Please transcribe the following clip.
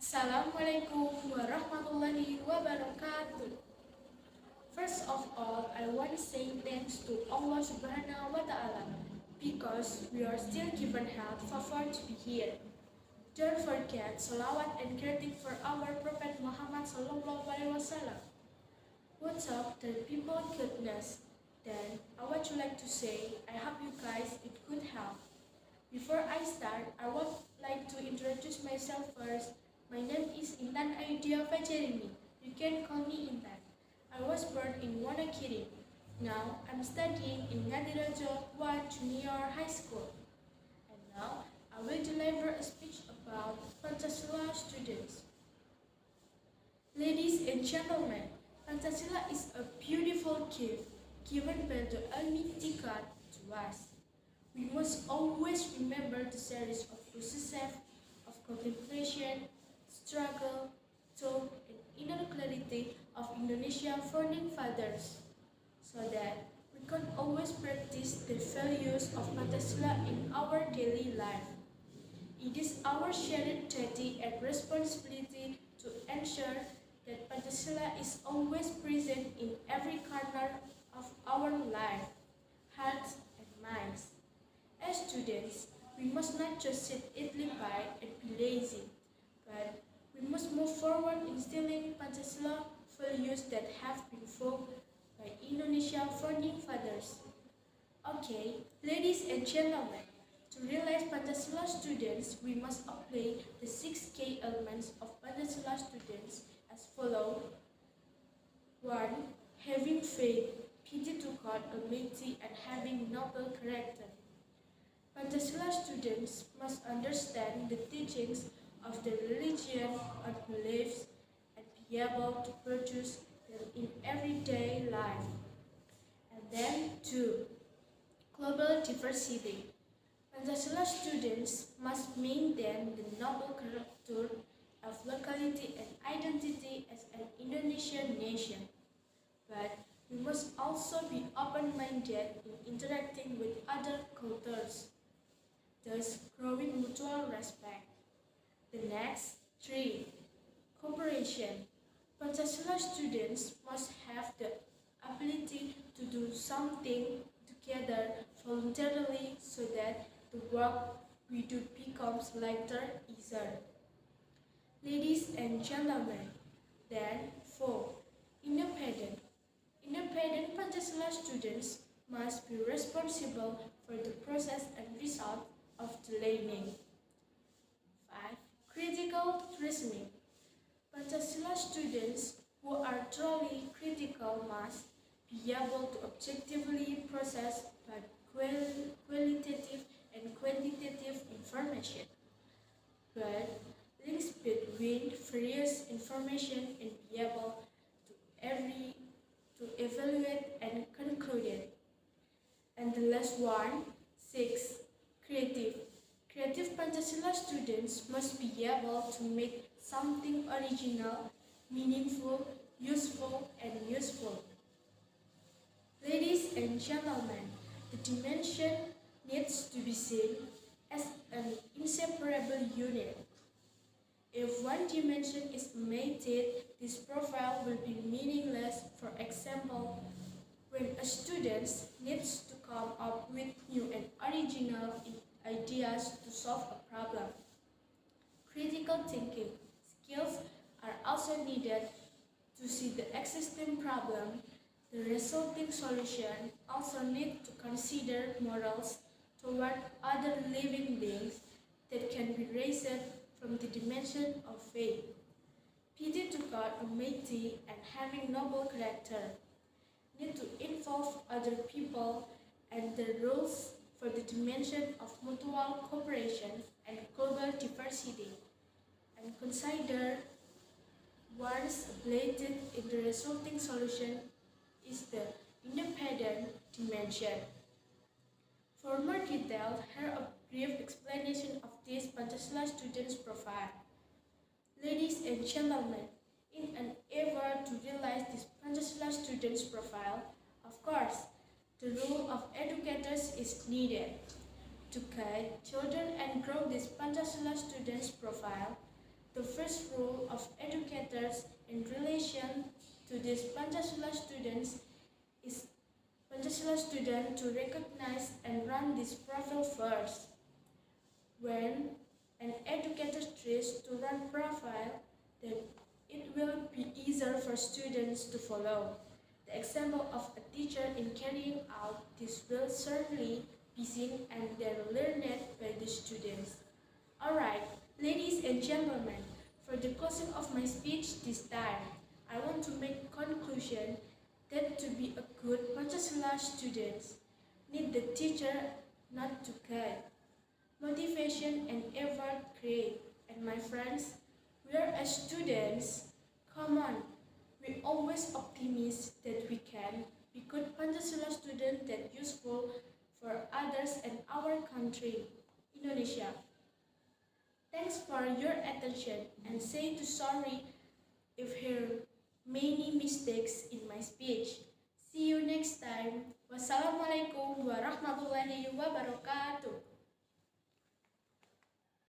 Assalamualaikum warahmatullahi wabarakatuh. First of all, I want to say thanks to Allah Subhanahu wa Ta'ala because we are still given health favor to be here. Don't forget salawat and greeting for our Prophet Muhammad Sallallahu Alaihi Wasallam. What's up, the people goodness? Then I would like to say I hope you guys in good health. Before I start, I would like to introduce myself first. My name is Intan Ayudya Fajar Rini. You can call me Intan. I was born in Wonogiri. Now I'm studying in Ngadirejo 1 Junior High School. And now I will deliver a speech about Pancasila students. Ladies and gentlemen, Pancasila is a beautiful gift given by the Almighty God to us. We must always remember the series of processes of contemplation, struggle, thought, and inner clarity of Indonesian founding fathers, so that we can always practice the values of Pancasila in our daily life. It is our shared duty and responsibility to ensure that Pancasila is always present in every corner of our life, hearts, and minds. As students, we must not just sit idly by and be lazy, but we must move forward instilling Pancasila values that have been formed by Indonesian founding fathers. Okay, ladies and gentlemen, to realize Pancasila students, we must apply the 6 key elements of Pancasila students as follows. 1. Having faith, pity to God Almighty, and having noble character. Pancasila students must understand the teachings of the religion and beliefs and be able to produce them in everyday life. And then 2. Global diversity. Pancasila students must maintain the noble character of locality and identity as an Indonesian nation. But we must also be open-minded in interacting with other cultures, thus growing mutual respect. The next 3. Cooperation. Pancasila students must have the ability to do something together voluntarily so that the work we do becomes lighter, easier. Ladies and gentlemen, then 4. Independent. Independent Pancasila students must be responsible for the process and result of the learning. 5. Critical reasoning. Pancasila students who are truly critical must be able to objectively process both qualitative and quantitative information, but links between various information and be able to evaluate and conclude it. And the last one, 6. Creative. Creative Pancasila students must be able to make something original, meaningful, useful, and useful. Ladies and gentlemen, the dimension needs to be seen as an inseparable unit. If one dimension is omitted, this profile will be meaningless. For example, when a student needs to come up with new and original ideas to solve a problem. Critical thinking skills are also needed to see the existing problem. The resulting solution also need to consider morals toward other living beings that can be raised from the dimension of faith. Pity to God Almighty and having noble character need to involve other people and the rules for the dimension of mutual cooperation and global diversity, and consider once ablated in the resulting solution is the independent dimension. For more detail, here a brief explanation of this Pancasila students' profile. Ladies and gentlemen, in an effort to realize this Pancasila students' profile, of course, the role of educators is needed. To guide children and grow this Pancasila students' profile, the first first rule of educators in relation to these Pancasila students is Pancasila student to recognize and run this profile first. When an educator tries to run profile, then it will be easier for students to follow. The example of a teacher in carrying out this will certainly be seen and then learned by the students. Alright, ladies and gentlemen, for the closing of my speech this time, I want to make conclusion that to be a good Pancasila student, need the teacher not to guide, motivation and effort create. And my friends, we are as students, come on, we always optimistic that we can be good Pancasila student that useful for others and our country, Indonesia. Thanks for your attention and say to sorry if here many mistakes in my speech. See you next time. Wassalamualaikum warahmatullahi wabarakatuh.